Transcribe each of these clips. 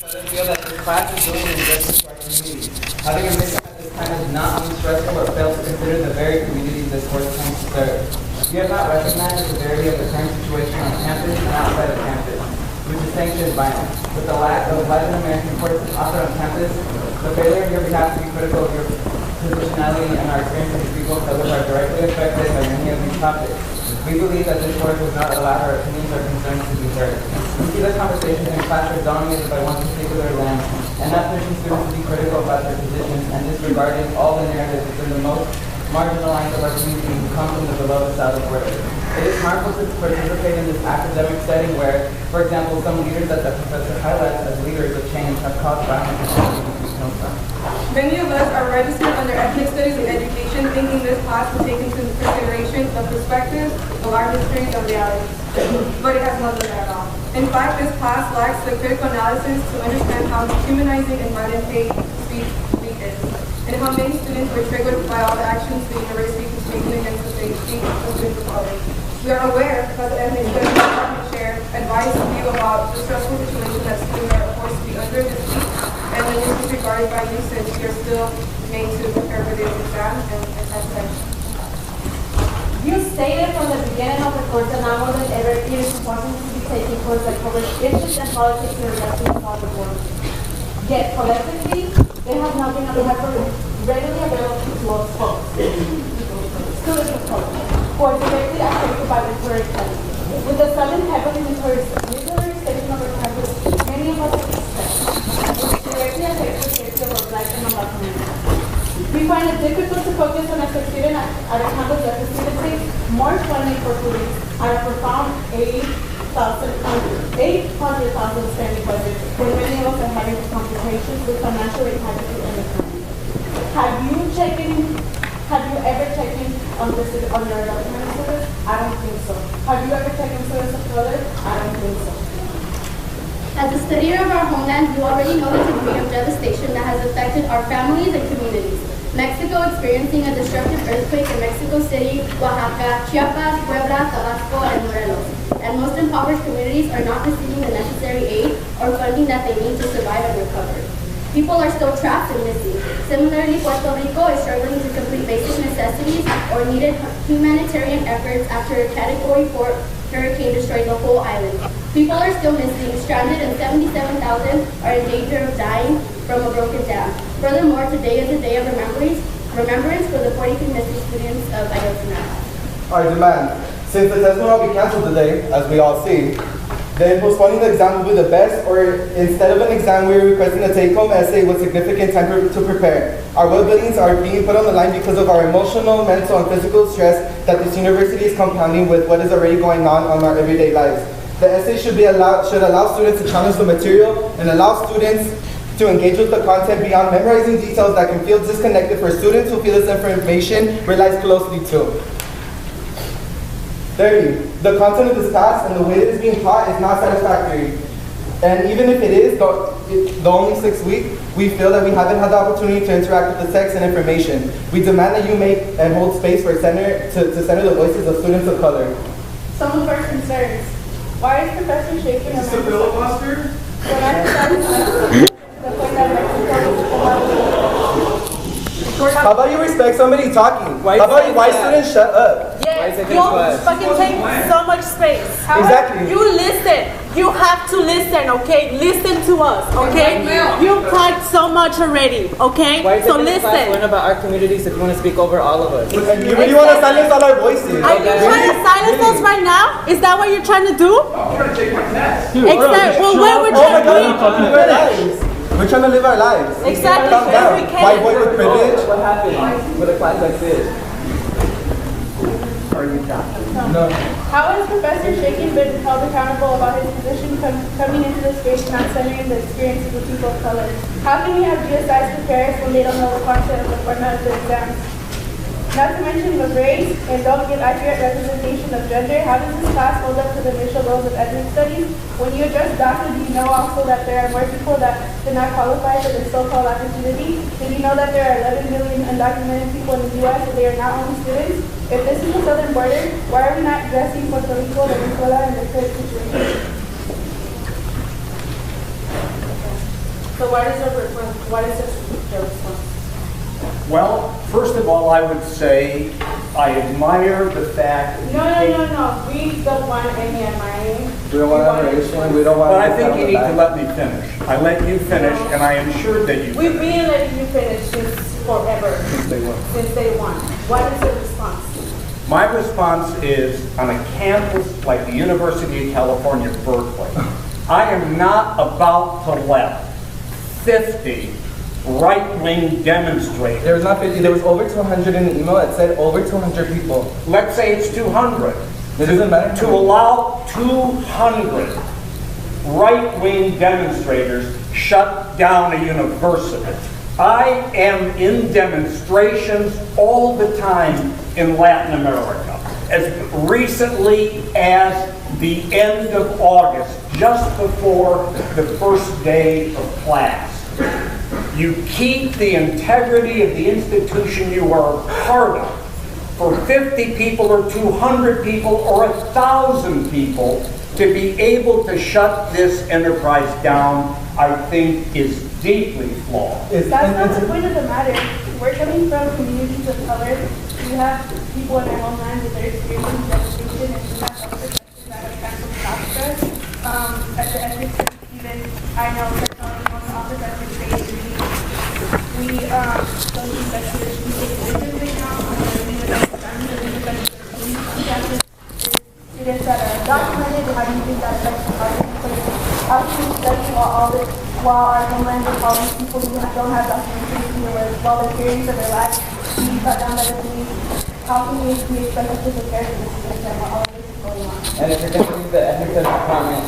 I feel that this class is doing an injustice to our community. Having a mission at this time is not only stressful but fails to consider the very communities this course comes to serve. We have not recognized the severity of the current situation on campus and outside of campus, which is sanctioned violence. With the lack of Latin American courses offered on campus, the failure on your behalf to be critical of your positionality and our experience as people of color are directly affected by many of these topics. We believe that this course does not allow our opinions or concerns to be heard. We see the conversations in class are dominated by one particular lens, and not pushing students to be critical about their positions and disregarding all the narratives within the most marginalized of our community who come from the below the south of work. It is harmful to participate in this academic setting where, for example, some leaders that the professor highlights as leaders of change have caused violence and Many of us are registered under ethnic studies and education, thinking this class will take into consideration the perspectives of our histories and realities. But it has none of that at all. In fact, this class lacks the critical analysis to understand how dehumanizing and modern day speech is, and how many students were triggered by all the actions the university is taking against the safety of students of color. We are aware that the ethnic studies department share advice to you about the stressful situation that students are forced to be under this week, and when this is regarded by you since you're still made to prepare for this exam and assessment. You stated from the beginning of the course that now more than ever it is important to be taking courses that covers issues and politics in relation to the world. Yet collectively, they have not been readily available to us folks, students of color, who are directly affected by the current climate. With the sudden heavily military station of our campus, many of us directly affects the safety of our Black and non-Black community. We find it difficult to focus on a student at a campus that facilitates more funding for police at a profound $800,000 spending budget, when many of us are having complications with financial integrity in the community. Have you ever taken on your documented students? I don't think so. Have you ever taken students of color? I don't think so. As a studier of our homeland, you already know the degree of devastation that has affected our families and communities. Mexico experiencing a destructive earthquake in Mexico City, Oaxaca, Chiapas, Puebla, Tabasco, and Morelos. And most impoverished communities are not receiving the necessary aid or funding that they need to survive and recover. People are still trapped and missing. Similarly, Puerto Rico is struggling to complete basic necessities or needed humanitarian efforts after a Category 4 hurricane destroyed the whole island. People are still missing, stranded, and 77,000 are in danger of dying from a broken dam. Furthermore, today is a day of remembrance for the 43 missing students of Ayotzinapa. Our demand, since the test will not be canceled today, as we all see, then postponing the exam will be the best, or instead of an exam, we are requesting a take-home essay with significant time to prepare. Our well-beings are being put on the line because of our emotional, mental, and physical stress that this university is compounding with what is already going on our everyday lives. The essay should allow students to challenge the material and allow students to engage with the content beyond memorizing details that can feel disconnected for students who feel this information relies closely to. 30. The content of this class and the way it is being taught is not satisfactory. And even if it is, the only 6 weeks, we feel that we haven't had the opportunity to interact with the text and information. We demand that you make and hold space for to center the voices of students of color. Some of our concerns. Why is Professor Shaker Is this a filibuster? when I decided the point that How about you respect somebody talking? How about you white students shut up? Yes, you fucking take so much space. Exactly. You listen. You have to listen, okay? Listen to us, okay? You talked so much already, okay? So listen. Learn about our communities if you want to speak over all of us. And you really want to silence all our voices. Are you trying to silence us right now? Is that what you're trying to do? I'm trying to take my test. Exactly. Well, what we're trying to do. We're trying to live our lives. Exactly. Calm down. White boy with privilege. What happened with a class like this? Are you No. How has Professor Shakin been held accountable about his position coming into this space not centering the experiences of people of color? How can we have GSIs prepare when they don't know the content of the format of the exams? Not to mention the race and don't give accurate representation of gender, how does this class hold up to the initial goals of ethnic studies? When you address DACA, do you know also that there are more people that did not qualify for this so-called opportunity? Did you know that there are 11 million undocumented people in the U.S. and they are not only students? If this is the southern border, why are we not addressing Puerto Rico, Venezuela, and the current situation? So what is your response? Well, first of all, I would say I admire the fact that No. We don't want any admiring. We don't want admiration. We don't want. But I think you need to let me finish. I let you finish, and I am sure that you We've finish. been letting you finish since forever. Since day one. What is your response? My response is, on a campus like the University of California, Berkeley, I am not about to let 50 right-wing demonstrators. There was not 50. There was over 200 in the email. It said over 200 people. Let's say it's 200. It doesn't matter To allow 200 right-wing demonstrators shut down a university. I am in demonstrations all the time in Latin America. As recently as the end of August, just before the first day of class. You keep the integrity of the institution you are a part of. For 50 people or 200 people or 1,000 people to be able to shut this enterprise down, I think is deeply flawed. That's not the point of the matter. We're coming from communities of color. We have people in our homeland that are experiencing devastation, and we have other sectors that have canceled Africa. At the ethics, even I know personally in the office I've been faced we don't think that we take decisions right now on the students that are documented. How do you think that affects the project? How can we study while our homeland is all these people who don't have documentation while they're fearing for their lives being cut down by the police? How can we expect us to prepare for this situation while all of this is going on? And if you're going to use the ethnic studies department,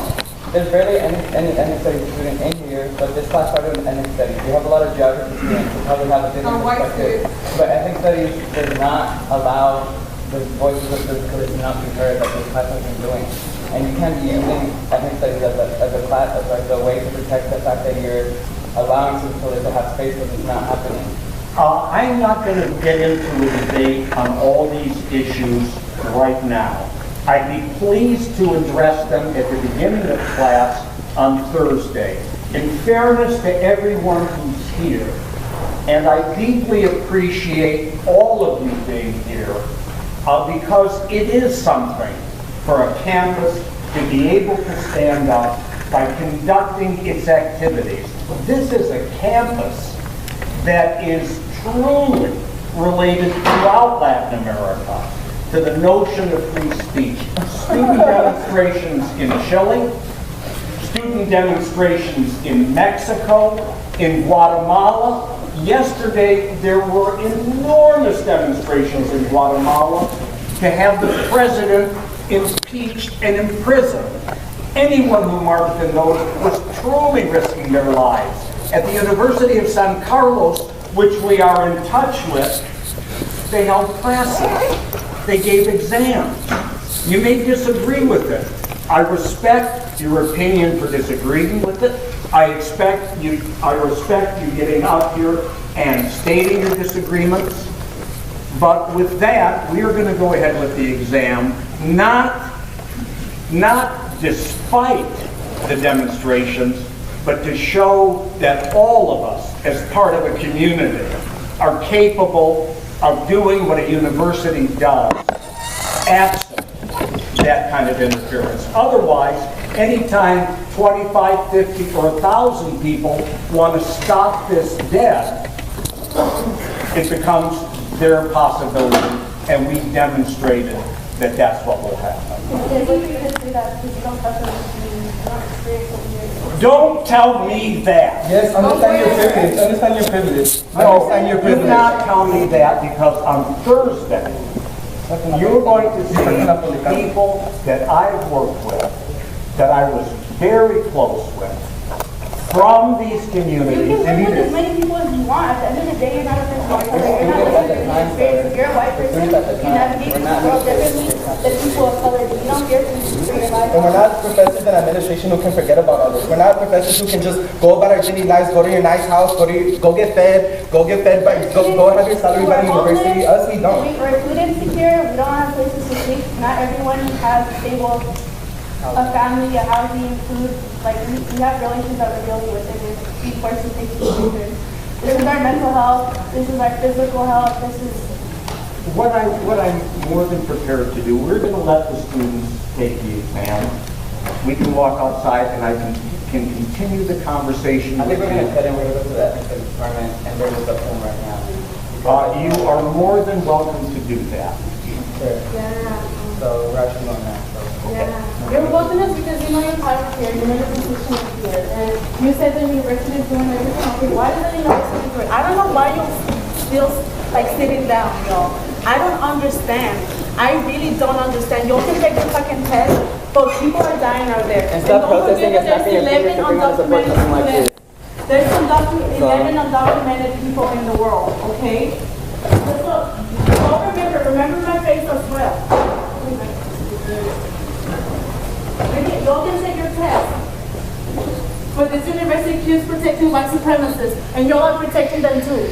there's barely any ethnic studies student in here, but this class started with ethnic studies. We have a lot of geography students who probably have a different perspective. But ethnic studies does not allow the voices of physically to not be heard that this class has been doing. And you can't be using ethnic studies as a class, as like a way to protect the fact that you're allowing people to have space when it's not happening. I'm not going to get into a debate on all these issues right now. I'd be pleased to address them at the beginning of class on Thursday. In fairness to everyone who's here, and I deeply appreciate all of you being here, because it is something for a campus to be able to stand up by conducting its activities. This is a campus that is truly related throughout Latin America to the notion of free speech. Student demonstrations in Chile, student demonstrations in Mexico, in Guatemala. Yesterday, there were enormous demonstrations in Guatemala to have the president impeached and imprisoned. Anyone who marched in those was truly risking their lives. At the University of San Carlos, which we are in touch with, they held classes. They gave exams. You may disagree with it. I respect your opinion for disagreeing with it. I respect you getting out here and stating your disagreements. But with that, we are going to go ahead with the exam, not despite the demonstrations, but to show that all of us, as part of a community, are capable of doing what a university does, absent that kind of interference. Otherwise, anytime 25, 50, or 1,000 people want to stop this dead, it becomes their possibility, and we demonstrated that that's what will happen. Don't tell me that. Yes, understand your privilege. Understand your privilege. No, Understand your do privilege. not tell me that, because on Thursday, you're going to see people that I've worked with, that I was very close with, from these communities. You can work with as many people as you want. At the end of the day, you're not a person of color. You're not a person of experience. If you're a white person, you navigate this world differently than people of color do. You don't fear for your life. And we're not professors in administration who can forget about others. We're not professors who can just go about our daily lives, go to your nice house, go get fed, go have your salary by the university. Us, we don't. We're food insecure. We don't have places to sleep. Not everyone has stable a family, a housing, food, like we have relations that we're dealing with, and we force to take these pictures. This is our mental health, this is our physical health, this is... What I'm more than prepared to do, we're going to let the students take the exam. We can walk outside and I can continue the conversation I think with we're going to you. cut in, we're going to go to the ethics department and bring this up to them right now. You are more than welcome to do that. Sure. Yeah. So we're actually going now. So. Yeah. You're voting us because you know your power here, you know your position is here, and you said the university is doing everything okay. Why does the university do it? I don't know why you're still like sitting down, y'all. I don't understand. I really don't understand. You all can take the fucking test, but people are dying out there. And stop don't forget protesting and that snapping your fingers to bring on the support something like this. There's 11 undocumented people in the world, okay? Remember my face as well. Y'all can take your test. But this university keeps protecting white supremacists, and y'all are protecting them too.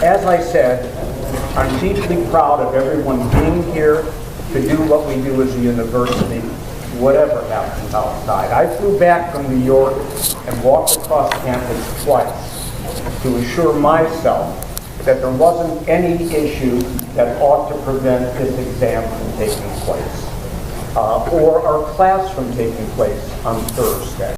As I said, I'm deeply proud of everyone being here to do what we do as a university, whatever happens outside. I flew back from New York and walked across campus twice to assure myself that there wasn't any issue that ought to prevent this exam from taking place, or our class from taking place on Thursday.